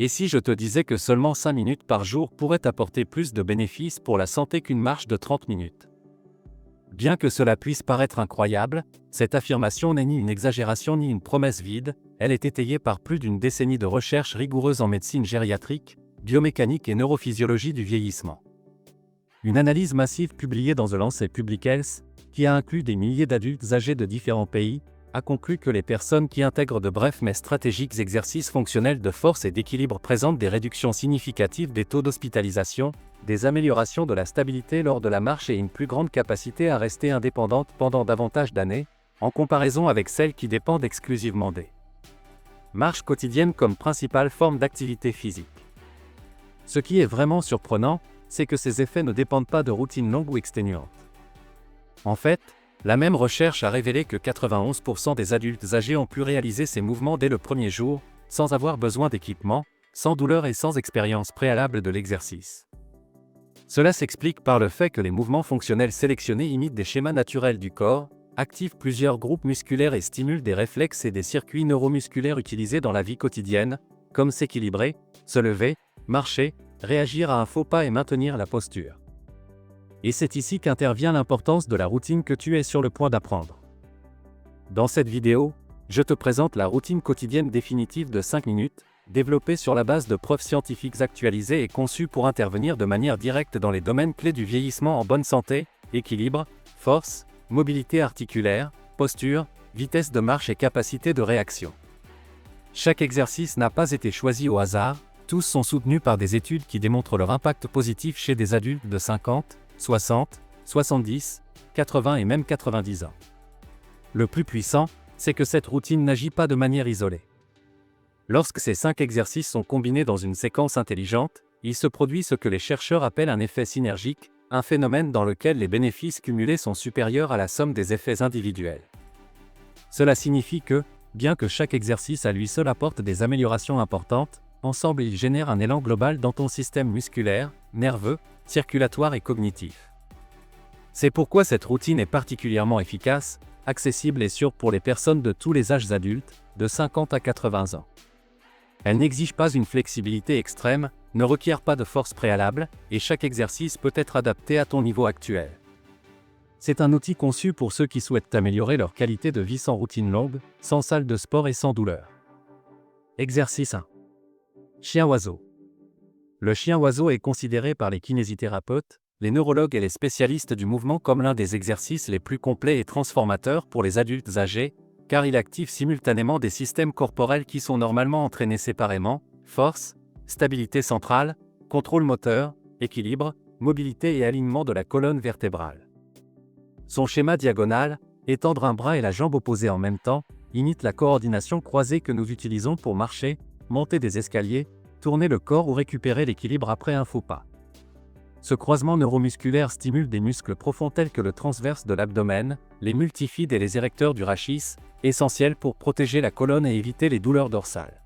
Et si je te disais que seulement 5 minutes par jour pourraient t'apporter plus de bénéfices pour la santé qu'une marche de 30 minutes? Bien que cela puisse paraître incroyable, cette affirmation n'est ni une exagération ni une promesse vide, elle est étayée par plus d'une décennie de recherches rigoureuses en médecine gériatrique, biomécanique et neurophysiologie du vieillissement. Une analyse massive publiée dans The Lancet Public Health, qui a inclus des milliers d'adultes âgés de différents pays, a conclu que les personnes qui intègrent de brefs mais stratégiques exercices fonctionnels de force et d'équilibre présentent des réductions significatives des taux d'hospitalisation, des améliorations de la stabilité lors de la marche et une plus grande capacité à rester indépendantes pendant davantage d'années, en comparaison avec celles qui dépendent exclusivement des marches quotidiennes comme principale forme d'activité physique. Ce qui est vraiment surprenant, c'est que ces effets ne dépendent pas de routines longues ou exténuantes. En fait, la même recherche a révélé que 91% des adultes âgés ont pu réaliser ces mouvements dès le premier jour, sans avoir besoin d'équipement, sans douleur et sans expérience préalable de l'exercice. Cela s'explique par le fait que les mouvements fonctionnels sélectionnés imitent des schémas naturels du corps, activent plusieurs groupes musculaires et stimulent des réflexes et des circuits neuromusculaires utilisés dans la vie quotidienne, comme s'équilibrer, se lever, marcher, réagir à un faux pas et maintenir la posture. Et c'est ici qu'intervient l'importance de la routine que tu es sur le point d'apprendre. Dans cette vidéo, je te présente la routine quotidienne définitive de 5 minutes, développée sur la base de preuves scientifiques actualisées et conçue pour intervenir de manière directe dans les domaines clés du vieillissement en bonne santé, équilibre, force, mobilité articulaire, posture, vitesse de marche et capacité de réaction. Chaque exercice n'a pas été choisi au hasard, tous sont soutenus par des études qui démontrent leur impact positif chez des adultes de 50, 60, 70, 80 et même 90 ans. Le plus puissant, c'est que cette routine n'agit pas de manière isolée. Lorsque ces 5 exercices sont combinés dans une séquence intelligente, il se produit ce que les chercheurs appellent un effet synergique, un phénomène dans lequel les bénéfices cumulés sont supérieurs à la somme des effets individuels. Cela signifie que, bien que chaque exercice à lui seul apporte des améliorations importantes, ensemble ils génèrent un élan global dans ton système musculaire, nerveux, circulatoire et cognitif. C'est pourquoi cette routine est particulièrement efficace, accessible et sûre pour les personnes de tous les âges adultes, de 50 à 80 ans. Elle n'exige pas une flexibilité extrême, ne requiert pas de force préalable, et chaque exercice peut être adapté à ton niveau actuel. C'est un outil conçu pour ceux qui souhaitent améliorer leur qualité de vie sans routine longue, sans salle de sport et sans douleur. Exercice 1. Chien-oiseau. Le chien-oiseau est considéré par les kinésithérapeutes, les neurologues et les spécialistes du mouvement comme l'un des exercices les plus complets et transformateurs pour les adultes âgés, car il active simultanément des systèmes corporels qui sont normalement entraînés séparément, force, stabilité centrale, contrôle moteur, équilibre, mobilité et alignement de la colonne vertébrale. Son schéma diagonal, étendre un bras et la jambe opposée en même temps, imite la coordination croisée que nous utilisons pour marcher, monter des escaliers, tourner le corps ou récupérer l'équilibre après un faux pas. Ce croisement neuromusculaire stimule des muscles profonds tels que le transverse de l'abdomen, les multifides et les érecteurs du rachis, essentiels pour protéger la colonne et éviter les douleurs dorsales.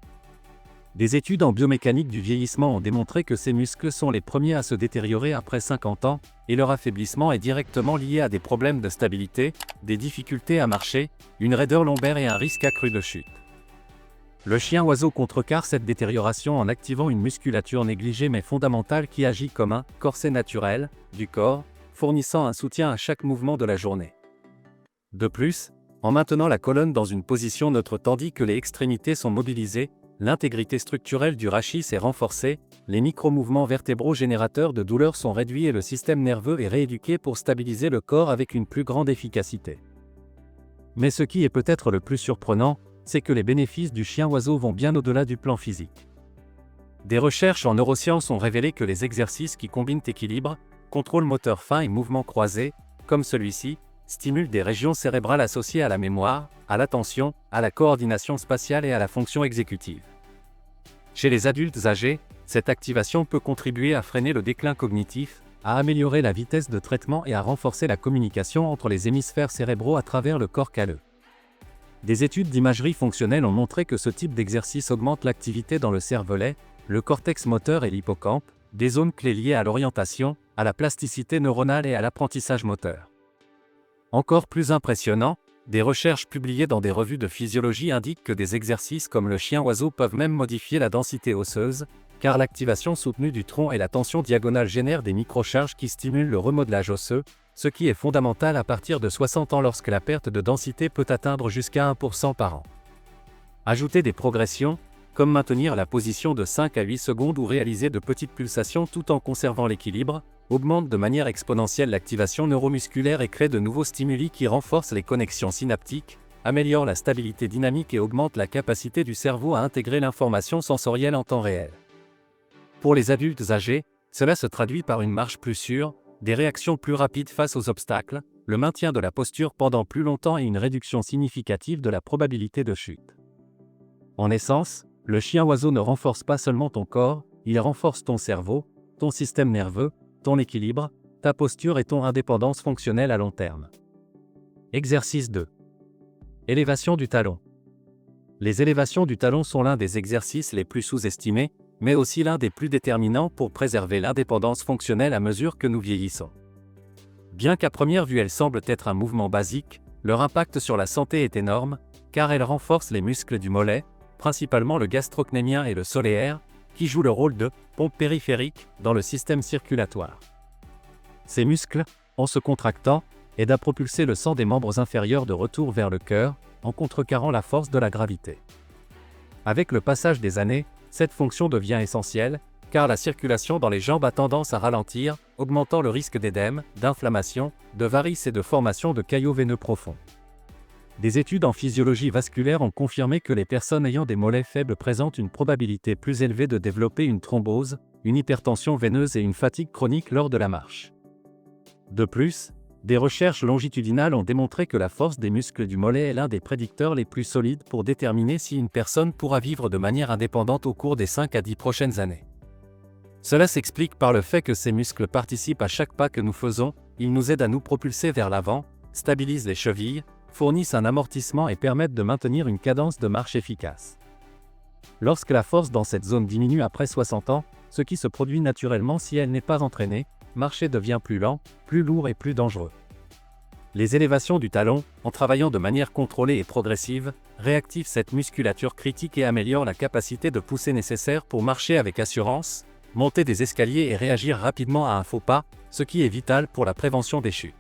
Des études en biomécanique du vieillissement ont démontré que ces muscles sont les premiers à se détériorer après 50 ans, et leur affaiblissement est directement lié à des problèmes de stabilité, des difficultés à marcher, une raideur lombaire et un risque accru de chute. Le chien-oiseau contrecarre cette détérioration en activant une musculature négligée mais fondamentale qui agit comme un corset naturel du corps, fournissant un soutien à chaque mouvement de la journée. De plus, en maintenant la colonne dans une position neutre tandis que les extrémités sont mobilisées, l'intégrité structurelle du rachis est renforcée, les micro-mouvements vertébraux générateurs de douleur sont réduits et le système nerveux est rééduqué pour stabiliser le corps avec une plus grande efficacité. Mais ce qui est peut-être le plus surprenant, c'est que les bénéfices du chien-oiseau vont bien au-delà du plan physique. Des recherches en neurosciences ont révélé que les exercices qui combinent équilibre, contrôle moteur fin et mouvements croisés, comme celui-ci, stimulent des régions cérébrales associées à la mémoire, à l'attention, à la coordination spatiale et à la fonction exécutive. Chez les adultes âgés, cette activation peut contribuer à freiner le déclin cognitif, à améliorer la vitesse de traitement et à renforcer la communication entre les hémisphères cérébraux à travers le corps calleux. Des études d'imagerie fonctionnelle ont montré que ce type d'exercice augmente l'activité dans le cervelet, le cortex moteur et l'hippocampe, des zones clés liées à l'orientation, à la plasticité neuronale et à l'apprentissage moteur. Encore plus impressionnant, Des recherches publiées dans des revues de physiologie indiquent que des exercices comme le chien-oiseau peuvent même modifier la densité osseuse, car l'activation soutenue du tronc et la tension diagonale génèrent des microcharges qui stimulent le remodelage osseux, ce qui est fondamental à partir de 60 ans lorsque la perte de densité peut atteindre jusqu'à 1% par an. Ajouter des progressions, comme maintenir la position de 5 à 8 secondes ou réaliser de petites pulsations tout en conservant l'équilibre, augmente de manière exponentielle l'activation neuromusculaire et crée de nouveaux stimuli qui renforcent les connexions synaptiques, améliorent la stabilité dynamique et augmentent la capacité du cerveau à intégrer l'information sensorielle en temps réel. Pour les adultes âgés, cela se traduit par une marche plus sûre, des réactions plus rapides face aux obstacles, le maintien de la posture pendant plus longtemps et une réduction significative de la probabilité de chute. En essence, le chien-oiseau ne renforce pas seulement ton corps, il renforce ton cerveau, ton système nerveux, ton équilibre, ta posture et ton indépendance fonctionnelle à long terme. Exercice 2. Élévation du talon. Les élévations du talon sont l'un des exercices les plus sous-estimés, mais aussi l'un des plus déterminants pour préserver l'indépendance fonctionnelle à mesure que nous vieillissons. Bien qu'à première vue elles semblent être un mouvement basique, leur impact sur la santé est énorme, car elles renforcent les muscles du mollet, principalement le gastrocnémien et le soléaire, qui jouent le rôle de pompe périphérique dans le système circulatoire. Ces muscles, en se contractant, aident à propulser le sang des membres inférieurs de retour vers le cœur, en contrecarrant la force de la gravité. Avec le passage des années, cette fonction devient essentielle, car la circulation dans les jambes a tendance à ralentir, augmentant le risque d'édème, d'inflammation, de varices et de formation de caillots veineux profonds. Des études en physiologie vasculaire ont confirmé que les personnes ayant des mollets faibles présentent une probabilité plus élevée de développer une thrombose, une hypertension veineuse et une fatigue chronique lors de la marche. De plus, des recherches longitudinales ont démontré que la force des muscles du mollet est l'un des prédicteurs les plus solides pour déterminer si une personne pourra vivre de manière indépendante au cours des 5 à 10 prochaines années. Cela s'explique par le fait que ces muscles participent à chaque pas que nous faisons, ils nous aident à nous propulser vers l'avant, stabilisent les chevilles, fournissent un amortissement et permettent de maintenir une cadence de marche efficace. Lorsque la force dans cette zone diminue après 60 ans, ce qui se produit naturellement si elle n'est pas entraînée, marcher devient plus lent, plus lourd et plus dangereux. Les élévations du talon, en travaillant de manière contrôlée et progressive, réactivent cette musculature critique et améliorent la capacité de pousser nécessaire pour marcher avec assurance, monter des escaliers et réagir rapidement à un faux pas, ce qui est vital pour la prévention des chutes.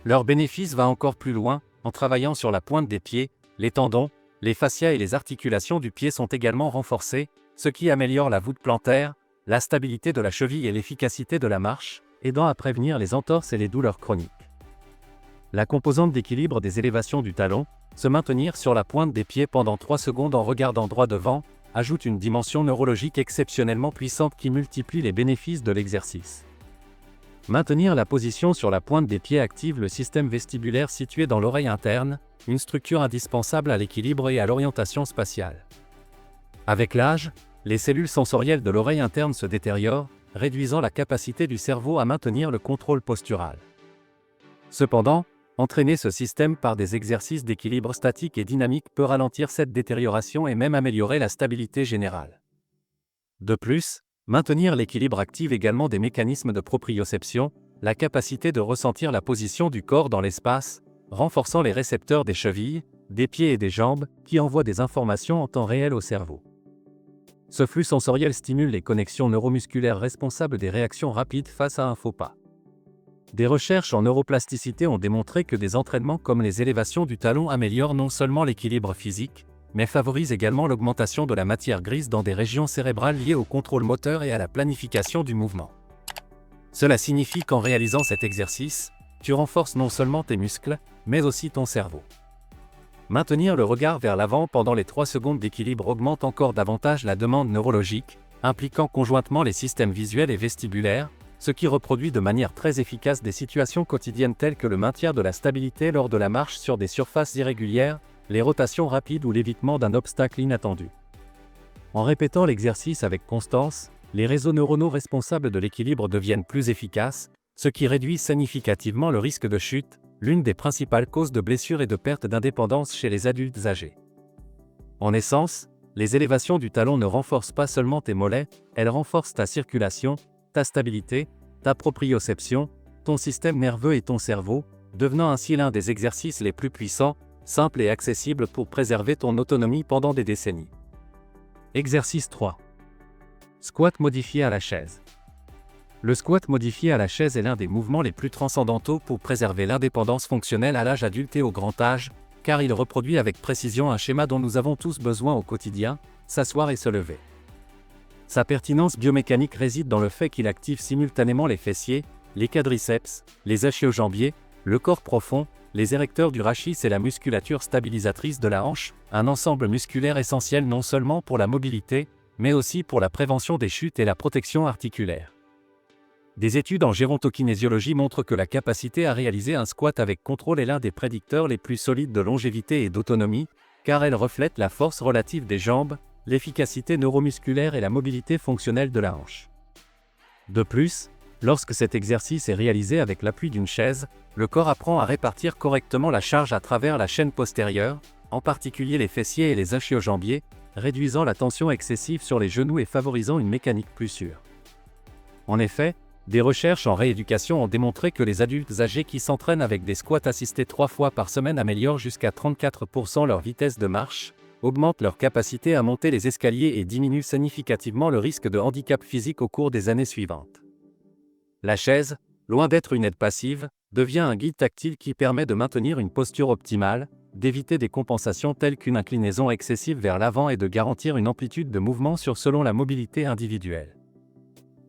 Leur bénéfice va encore plus loin, en travaillant sur la pointe des pieds, les tendons, les fascias et les articulations du pied sont également renforcés, ce qui améliore la voûte plantaire, la stabilité de la cheville et l'efficacité de la marche, aidant à prévenir les entorses et les douleurs chroniques. La composante d'équilibre des élévations du talon, se maintenir sur la pointe des pieds pendant 3 secondes en regardant droit devant, ajoute une dimension neurologique exceptionnellement puissante qui multiplie les bénéfices de l'exercice. Maintenir la position sur la pointe des pieds active le système vestibulaire situé dans l'oreille interne, une structure indispensable à l'équilibre et à l'orientation spatiale. Avec l'âge, les cellules sensorielles de l'oreille interne se détériorent, réduisant la capacité du cerveau à maintenir le contrôle postural. Cependant, entraîner ce système par des exercices d'équilibre statique et dynamique peut ralentir cette détérioration et même améliorer la stabilité générale. De plus, maintenir l'équilibre active également des mécanismes de proprioception, la capacité de ressentir la position du corps dans l'espace, renforçant les récepteurs des chevilles, des pieds et des jambes, qui envoient des informations en temps réel au cerveau. Ce flux sensoriel stimule les connexions neuromusculaires responsables des réactions rapides face à un faux pas. Des recherches en neuroplasticité ont démontré que des entraînements comme les élévations du talon améliorent non seulement l'équilibre physique, mais favorisent également l'augmentation de la matière grise dans des régions cérébrales liées au contrôle moteur et à la planification du mouvement. Cela signifie qu'en réalisant cet exercice, tu renforces non seulement tes muscles, mais aussi ton cerveau. Maintenir le regard vers l'avant pendant les 3 secondes d'équilibre augmente encore davantage la demande neurologique, impliquant conjointement les systèmes visuels et vestibulaires, ce qui reproduit de manière très efficace des situations quotidiennes telles que le maintien de la stabilité lors de la marche sur des surfaces irrégulières, les rotations rapides ou l'évitement d'un obstacle inattendu. En répétant l'exercice avec constance, les réseaux neuronaux responsables de l'équilibre deviennent plus efficaces, ce qui réduit significativement le risque de chute, l'une des principales causes de blessures et de perte d'indépendance chez les adultes âgés. En essence, les élévations du talon ne renforcent pas seulement tes mollets, elles renforcent ta circulation, ta stabilité, ta proprioception, ton système nerveux et ton cerveau, devenant ainsi l'un des exercices les plus puissants, simples et accessibles pour préserver ton autonomie pendant des décennies. Exercice 3. Squat modifié à la chaise. Le squat modifié à la chaise est l'un des mouvements les plus transcendantaux pour préserver l'indépendance fonctionnelle à l'âge adulte et au grand âge, car il reproduit avec précision un schéma dont nous avons tous besoin au quotidien, s'asseoir et se lever. Sa pertinence biomécanique réside dans le fait qu'il active simultanément les fessiers, les quadriceps, les ischio-jambiers, le corps profond, les érecteurs du rachis et la musculature stabilisatrice de la hanche, un ensemble musculaire essentiel non seulement pour la mobilité, mais aussi pour la prévention des chutes et la protection articulaire. Des études en gérontokinésiologie montrent que la capacité à réaliser un squat avec contrôle est l'un des prédicteurs les plus solides de longévité et d'autonomie, car elle reflète la force relative des jambes, l'efficacité neuromusculaire et la mobilité fonctionnelle de la hanche. De plus, lorsque cet exercice est réalisé avec l'appui d'une chaise, le corps apprend à répartir correctement la charge à travers la chaîne postérieure, en particulier les fessiers et les ischio-jambiers, réduisant la tension excessive sur les genoux et favorisant une mécanique plus sûre. En effet, des recherches en rééducation ont démontré que les adultes âgés qui s'entraînent avec des squats assistés 3 fois par semaine améliorent jusqu'à 34% leur vitesse de marche, augmentent leur capacité à monter les escaliers et diminuent significativement le risque de handicap physique au cours des années suivantes. La chaise, loin d'être une aide passive, devient un guide tactile qui permet de maintenir une posture optimale, d'éviter des compensations telles qu'une inclinaison excessive vers l'avant et de garantir une amplitude de mouvement selon la mobilité individuelle.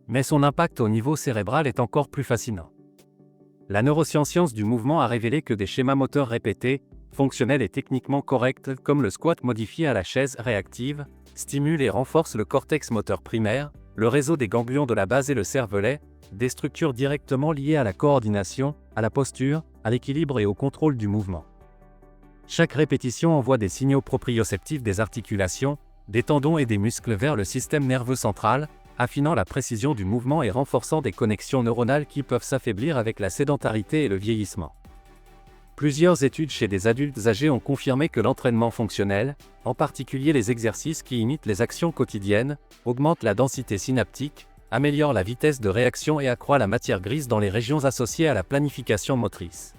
Mais son impact au niveau cérébral est encore plus fascinant. La neuroscience du mouvement a révélé que des schémas moteurs répétés, fonctionnels et techniquement corrects comme le squat modifié à la chaise réactive, stimulent et renforcent le cortex moteur primaire, le réseau des ganglions de la base et le cervelet, des structures directement liées à la coordination, à la posture, à l'équilibre et au contrôle du mouvement. Chaque répétition envoie des signaux proprioceptifs des articulations, des tendons et des muscles vers le système nerveux central, affinant la précision du mouvement et renforçant des connexions neuronales qui peuvent s'affaiblir avec la sédentarité et le vieillissement. Plusieurs études chez des adultes âgés ont confirmé que l'entraînement fonctionnel, en particulier les exercices qui imitent les actions quotidiennes, augmente la densité synaptique, améliore la vitesse de réaction et accroît la matière grise dans les régions associées à la planification motrice.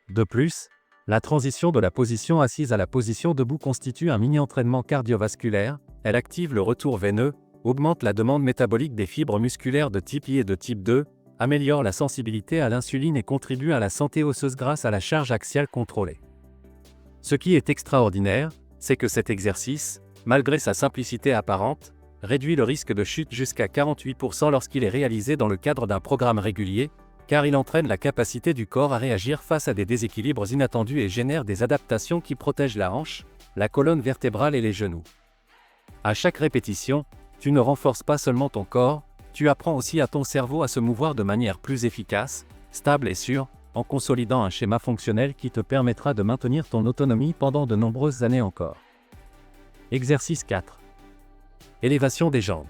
De plus, la transition de la position assise à la position debout constitue un mini-entraînement cardiovasculaire, elle active le retour veineux, augmente la demande métabolique des fibres musculaires de type I et de type 2, améliore la sensibilité à l'insuline et contribue à la santé osseuse grâce à la charge axiale contrôlée. Ce qui est extraordinaire, c'est que cet exercice, malgré sa simplicité apparente, réduit le risque de chute jusqu'à 48% lorsqu'il est réalisé dans le cadre d'un programme régulier, car il entraîne la capacité du corps à réagir face à des déséquilibres inattendus et génère des adaptations qui protègent la hanche, la colonne vertébrale et les genoux. À chaque répétition, tu ne renforces pas seulement ton corps, tu apprends aussi à ton cerveau à se mouvoir de manière plus efficace, stable et sûre, en consolidant un schéma fonctionnel qui te permettra de maintenir ton autonomie pendant de nombreuses années encore. Exercice 4. Élévation des jambes.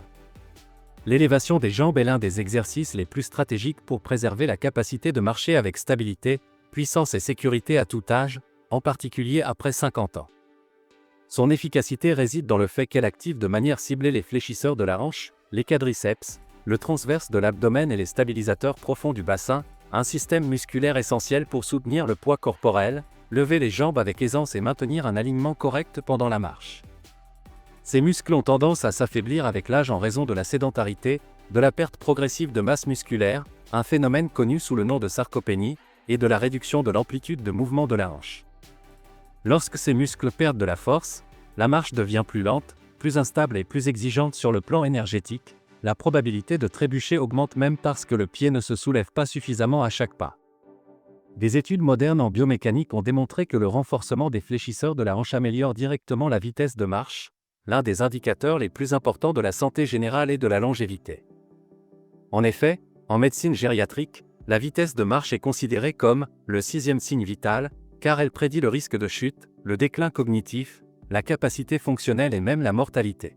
L'élévation des jambes est l'un des exercices les plus stratégiques pour préserver la capacité de marcher avec stabilité, puissance et sécurité à tout âge, en particulier après 50 ans. Son efficacité réside dans le fait qu'elle active de manière ciblée les fléchisseurs de la hanche, les quadriceps, le transverse de l'abdomen et les stabilisateurs profonds du bassin, un système musculaire essentiel pour soutenir le poids corporel, lever les jambes avec aisance et maintenir un alignement correct pendant la marche. Ces muscles ont tendance à s'affaiblir avec l'âge en raison de la sédentarité, de la perte progressive de masse musculaire, un phénomène connu sous le nom de sarcopénie, et de la réduction de l'amplitude de mouvement de la hanche. Lorsque ces muscles perdent de la force, la marche devient plus lente, plus instable et plus exigeante sur le plan énergétique, la probabilité de trébucher augmente même parce que le pied ne se soulève pas suffisamment à chaque pas. Des études modernes en biomécanique ont démontré que le renforcement des fléchisseurs de la hanche améliore directement la vitesse de marche, l'un des indicateurs les plus importants de la santé générale et de la longévité. En effet, en médecine gériatrique, la vitesse de marche est considérée comme le 6e signe vital, car elle prédit le risque de chute, le déclin cognitif, la capacité fonctionnelle et même la mortalité.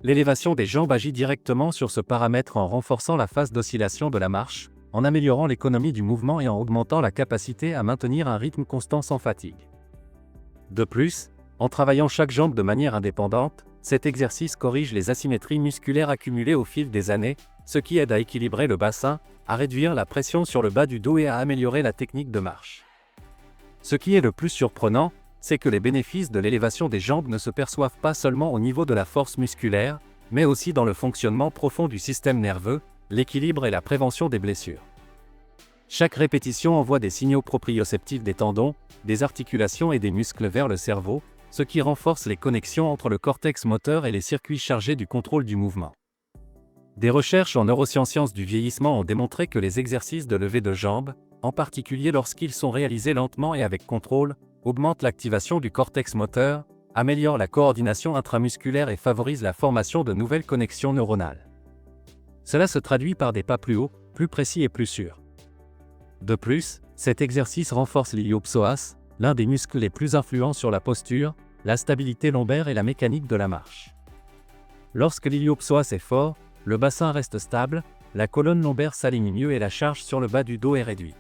L'élévation des jambes agit directement sur ce paramètre en renforçant la phase d'oscillation de la marche, en améliorant l'économie du mouvement et en augmentant la capacité à maintenir un rythme constant sans fatigue. De plus, en travaillant chaque jambe de manière indépendante, cet exercice corrige les asymétries musculaires accumulées au fil des années, ce qui aide à équilibrer le bassin, à réduire la pression sur le bas du dos et à améliorer la technique de marche. Ce qui est le plus surprenant, c'est que les bénéfices de l'élévation des jambes ne se perçoivent pas seulement au niveau de la force musculaire, mais aussi dans le fonctionnement profond du système nerveux, l'équilibre et la prévention des blessures. Chaque répétition envoie des signaux proprioceptifs des tendons, des articulations et des muscles vers le cerveau, ce qui renforce les connexions entre le cortex moteur et les circuits chargés du contrôle du mouvement. Des recherches en neurosciences du vieillissement ont démontré que les exercices de levée de jambes, en particulier lorsqu'ils sont réalisés lentement et avec contrôle, augmentent l'activation du cortex moteur, améliorent la coordination intramusculaire et favorisent la formation de nouvelles connexions neuronales. Cela se traduit par des pas plus hauts, plus précis et plus sûrs. De plus, cet exercice renforce l'iliopsoas, l'un des muscles les plus influents sur la posture, la stabilité lombaire et la mécanique de la marche. Lorsque l'iliopsoas est fort, le bassin reste stable, la colonne lombaire s'aligne mieux et la charge sur le bas du dos est réduite.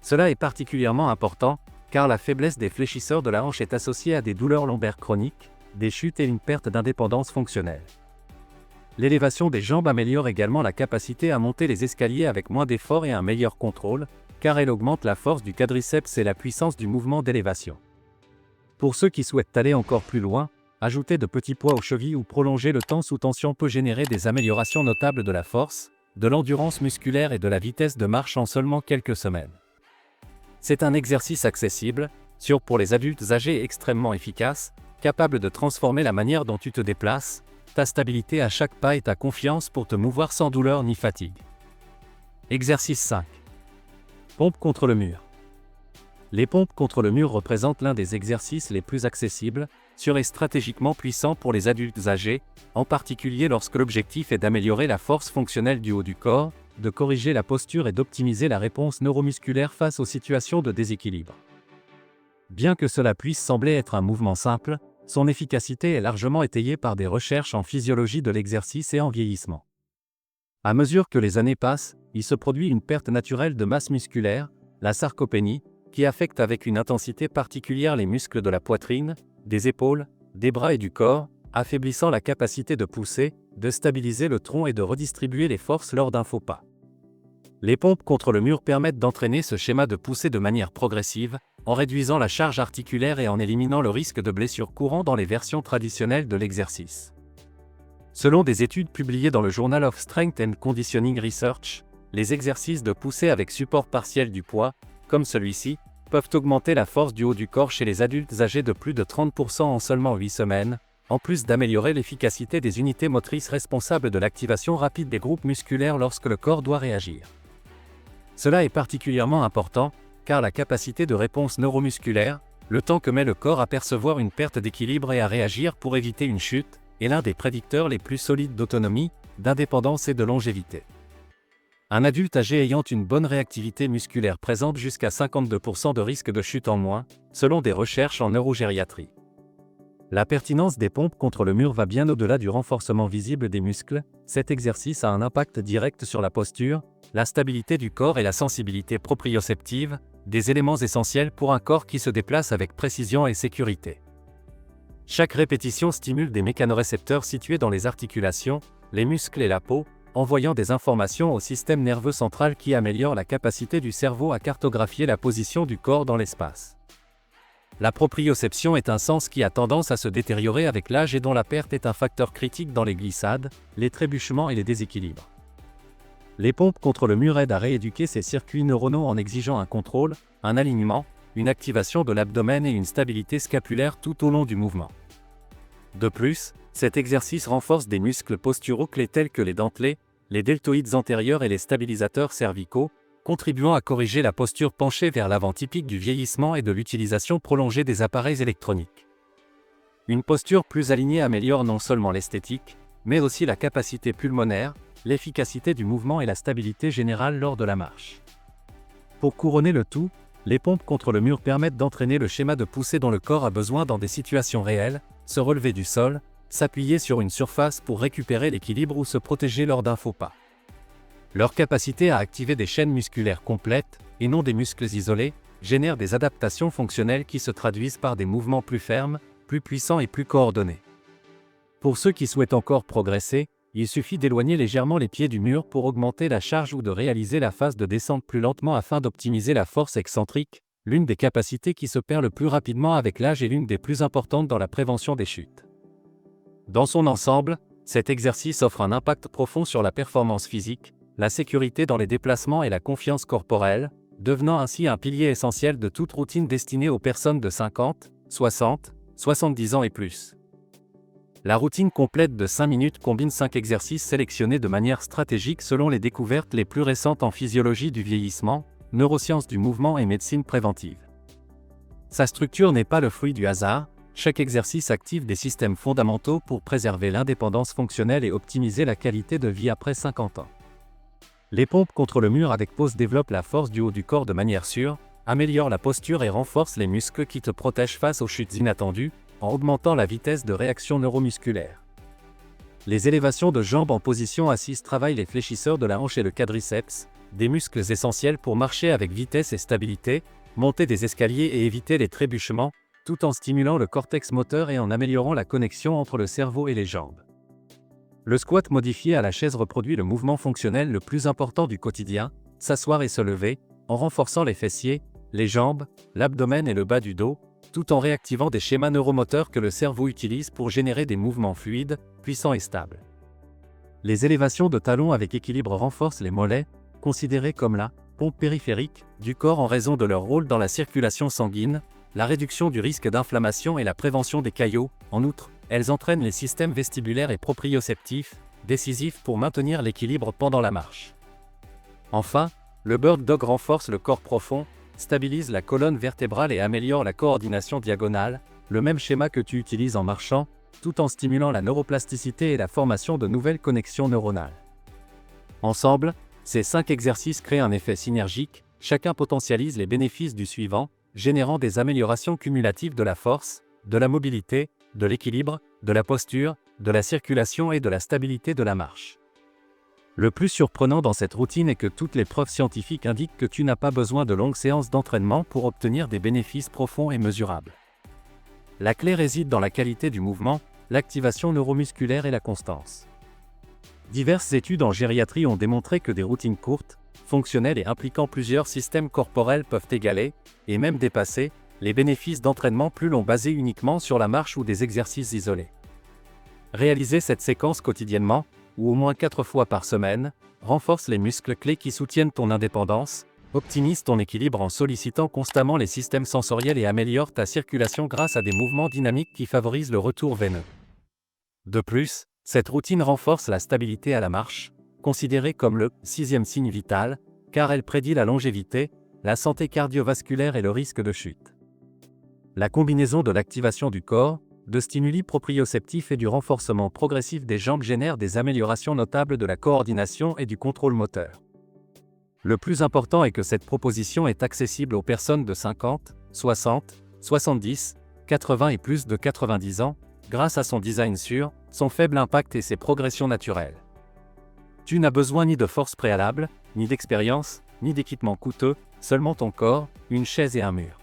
Cela est particulièrement important, car la faiblesse des fléchisseurs de la hanche est associée à des douleurs lombaires chroniques, des chutes et une perte d'indépendance fonctionnelle. L'élévation des jambes améliore également la capacité à monter les escaliers avec moins d'efforts et un meilleur contrôle, car elle augmente la force du quadriceps et la puissance du mouvement d'élévation. Pour ceux qui souhaitent aller encore plus loin, ajouter de petits poids aux chevilles ou prolonger le temps sous tension peut générer des améliorations notables de la force, de l'endurance musculaire et de la vitesse de marche en seulement quelques semaines. C'est un exercice accessible, sûr pour les adultes âgés et extrêmement efficace, capable de transformer la manière dont tu te déplaces, ta stabilité à chaque pas et ta confiance pour te mouvoir sans douleur ni fatigue. Exercice 5. Pompe contre le mur. Les pompes contre le mur représentent l'un des exercices les plus accessibles, sûrs et stratégiquement puissants pour les adultes âgés, en particulier lorsque l'objectif est d'améliorer la force fonctionnelle du haut du corps, de corriger la posture et d'optimiser la réponse neuromusculaire face aux situations de déséquilibre. Bien que cela puisse sembler être un mouvement simple, son efficacité est largement étayée par des recherches en physiologie de l'exercice et en vieillissement. À mesure que les années passent, il se produit une perte naturelle de masse musculaire, la sarcopénie, qui affecte avec une intensité particulière les muscles de la poitrine, des épaules, des bras et du corps, affaiblissant la capacité de pousser, de stabiliser le tronc et de redistribuer les forces lors d'un faux pas. Les pompes contre le mur permettent d'entraîner ce schéma de poussée de manière progressive, en réduisant la charge articulaire et en éliminant le risque de blessures courant dans les versions traditionnelles de l'exercice. Selon des études publiées dans le Journal of Strength and Conditioning Research, les exercices de poussée avec support partiel du poids, comme celui-ci, peuvent augmenter la force du haut du corps chez les adultes âgés de plus de 30% en seulement 8 semaines, en plus d'améliorer l'efficacité des unités motrices responsables de l'activation rapide des groupes musculaires lorsque le corps doit réagir. Cela est particulièrement important, car la capacité de réponse neuromusculaire, le temps que met le corps à percevoir une perte d'équilibre et à réagir pour éviter une chute, est l'un des prédicteurs les plus solides d'autonomie, d'indépendance et de longévité. Un adulte âgé ayant une bonne réactivité musculaire présente jusqu'à 52% de risque de chute en moins, selon des recherches en neurogériatrie. La pertinence des pompes contre le mur va bien au-delà du renforcement visible des muscles. Cet exercice a un impact direct sur la posture, la stabilité du corps et la sensibilité proprioceptive, des éléments essentiels pour un corps qui se déplace avec précision et sécurité. Chaque répétition stimule des mécanorécepteurs situés dans les articulations, les muscles et la peau, envoyant des informations au système nerveux central qui améliore la capacité du cerveau à cartographier la position du corps dans l'espace. La proprioception est un sens qui a tendance à se détériorer avec l'âge et dont la perte est un facteur critique dans les glissades, les trébuchements et les déséquilibres. Les pompes contre le mur aident à rééduquer ces circuits neuronaux en exigeant un contrôle, un alignement, une activation de l'abdomen et une stabilité scapulaire tout au long du mouvement. De plus, cet exercice renforce des muscles posturaux clés tels que les dentelés, les deltoïdes antérieurs et les stabilisateurs cervicaux, contribuant à corriger la posture penchée vers l'avant typique du vieillissement et de l'utilisation prolongée des appareils électroniques. Une posture plus alignée améliore non seulement l'esthétique, mais aussi la capacité pulmonaire, l'efficacité du mouvement et la stabilité générale lors de la marche. Pour couronner le tout, les pompes contre le mur permettent d'entraîner le schéma de poussée dont le corps a besoin dans des situations réelles, se relever du sol, s'appuyer sur une surface pour récupérer l'équilibre ou se protéger lors d'un faux pas. Leur capacité à activer des chaînes musculaires complètes, et non des muscles isolés, génère des adaptations fonctionnelles qui se traduisent par des mouvements plus fermes, plus puissants et plus coordonnés. Pour ceux qui souhaitent encore progresser, Il suffit d'éloigner légèrement les pieds du mur pour augmenter la charge ou de réaliser la phase de descente plus lentement afin d'optimiser la force excentrique, l'une des capacités qui se perd le plus rapidement avec l'âge et l'une des plus importantes dans la prévention des chutes. Dans son ensemble, cet exercice offre un impact profond sur la performance physique, la sécurité dans les déplacements et la confiance corporelle, devenant ainsi un pilier essentiel de toute routine destinée aux personnes de 50, 60, 70 ans et plus. La routine complète de 5 minutes combine 5 exercices sélectionnés de manière stratégique selon les découvertes les plus récentes en physiologie du vieillissement, neurosciences du mouvement et médecine préventive. Sa structure n'est pas le fruit du hasard, chaque exercice active des systèmes fondamentaux pour préserver l'indépendance fonctionnelle et optimiser la qualité de vie après 50 ans. Les pompes contre le mur avec pause développent la force du haut du corps de manière sûre, améliorent la posture et renforcent les muscles qui te protègent face aux chutes inattendues, en augmentant la vitesse de réaction neuromusculaire. Les élévations de jambes en position assise travaillent les fléchisseurs de la hanche et le quadriceps, des muscles essentiels pour marcher avec vitesse et stabilité, monter des escaliers et éviter les trébuchements, tout en stimulant le cortex moteur et en améliorant la connexion entre le cerveau et les jambes. Le squat modifié à la chaise reproduit le mouvement fonctionnel le plus important du quotidien, s'asseoir et se lever, en renforçant les fessiers, les jambes, l'abdomen et le bas du dos, tout en réactivant des schémas neuromoteurs que le cerveau utilise pour générer des mouvements fluides, puissants et stables. Les élévations de talons avec équilibre renforcent les mollets, considérés comme la pompe périphérique du corps en raison de leur rôle dans la circulation sanguine, la réduction du risque d'inflammation et la prévention des caillots. En outre, elles entraînent les systèmes vestibulaires et proprioceptifs, décisifs pour maintenir l'équilibre pendant la marche. Enfin, le Bird Dog renforce le corps profond, stabilise la colonne vertébrale et améliore la coordination diagonale, le même schéma que tu utilises en marchant, tout en stimulant la neuroplasticité et la formation de nouvelles connexions neuronales. Ensemble, ces 5 exercices créent un effet synergique, chacun potentialise les bénéfices du suivant, générant des améliorations cumulatives de la force, de la mobilité, de l'équilibre, de la posture, de la circulation et de la stabilité de la marche. Le plus surprenant dans cette routine est que toutes les preuves scientifiques indiquent que tu n'as pas besoin de longues séances d'entraînement pour obtenir des bénéfices profonds et mesurables. La clé réside dans la qualité du mouvement, l'activation neuromusculaire et la constance. Diverses études en gériatrie ont démontré que des routines courtes, fonctionnelles et impliquant plusieurs systèmes corporels peuvent égaler, et même dépasser, les bénéfices d'entraînement plus longs basés uniquement sur la marche ou des exercices isolés. Réaliser cette séquence quotidiennement, ou au moins 4 fois par semaine, renforce les muscles clés qui soutiennent ton indépendance, optimise ton équilibre en sollicitant constamment les systèmes sensoriels et améliore ta circulation grâce à des mouvements dynamiques qui favorisent le retour veineux. De plus, cette routine renforce la stabilité à la marche, considérée comme le 6e signe vital, car elle prédit la longévité, la santé cardiovasculaire et le risque de chute. La combinaison de l'activation du corps, de stimuli proprioceptifs et du renforcement progressif des jambes génère des améliorations notables de la coordination et du contrôle moteur. Le plus important est que cette proposition est accessible aux personnes de 50, 60, 70, 80 et plus de 90 ans, grâce à son design sûr, son faible impact et ses progressions naturelles. Tu n'as besoin ni de force préalable, ni d'expérience, ni d'équipement coûteux, seulement ton corps, une chaise et un mur.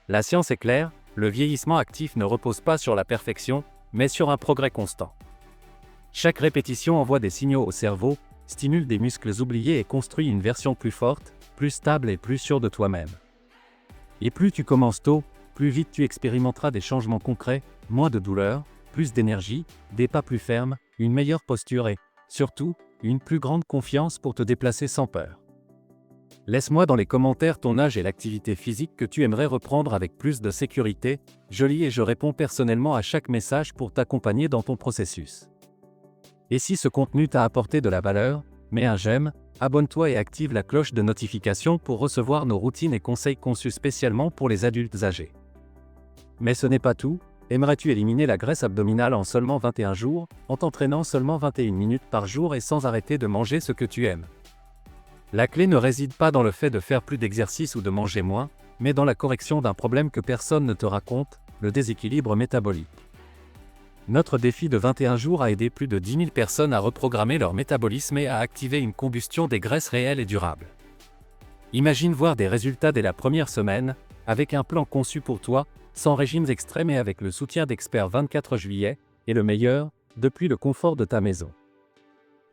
La science est claire, le vieillissement actif ne repose pas sur la perfection, mais sur un progrès constant. Chaque répétition envoie des signaux au cerveau, stimule des muscles oubliés et construit une version plus forte, plus stable et plus sûre de toi-même. Et plus tu commences tôt, plus vite tu expérimenteras des changements concrets, moins de douleur, plus d'énergie, des pas plus fermes, une meilleure posture et, surtout, une plus grande confiance pour te déplacer sans peur. Laisse-moi dans les commentaires ton âge et l'activité physique que tu aimerais reprendre avec plus de sécurité, je lis et je réponds personnellement à chaque message pour t'accompagner dans ton processus. Et si ce contenu t'a apporté de la valeur, mets un j'aime, abonne-toi et active la cloche de notification pour recevoir nos routines et conseils conçus spécialement pour les adultes âgés. Mais ce n'est pas tout, aimerais-tu éliminer la graisse abdominale en seulement 21 jours, en t'entraînant seulement 21 minutes par jour et sans arrêter de manger ce que tu aimes? La clé ne réside pas dans le fait de faire plus d'exercice ou de manger moins, mais dans la correction d'un problème que personne ne te raconte, le déséquilibre métabolique. Notre défi de 21 jours a aidé plus de 10 000 personnes à reprogrammer leur métabolisme et à activer une combustion des graisses réelles et durables. Imagine voir des résultats dès la première semaine, avec un plan conçu pour toi, sans régimes extrêmes et avec le soutien d'experts 24 juillet, et le meilleur, depuis le confort de ta maison.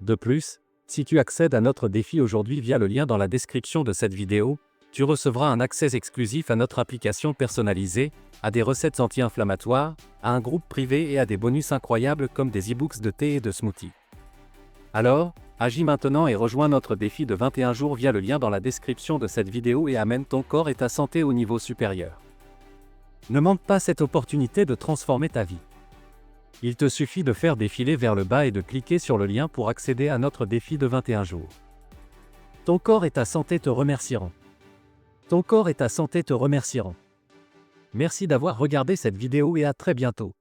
De plus, si tu accèdes à notre défi aujourd'hui via le lien dans la description de cette vidéo, tu recevras un accès exclusif à notre application personnalisée, à des recettes anti-inflammatoires, à un groupe privé et à des bonus incroyables comme des e-books de thé et de smoothies. Alors, agis maintenant et rejoins notre défi de 21 jours via le lien dans la description de cette vidéo et amène ton corps et ta santé au niveau supérieur. Ne manque pas cette opportunité de transformer ta vie. Il te suffit de faire défiler vers le bas et de cliquer sur le lien pour accéder à notre défi de 21 jours. Ton corps et ta santé te remercieront. Ton corps et ta santé te remercieront. Merci d'avoir regardé cette vidéo et à très bientôt.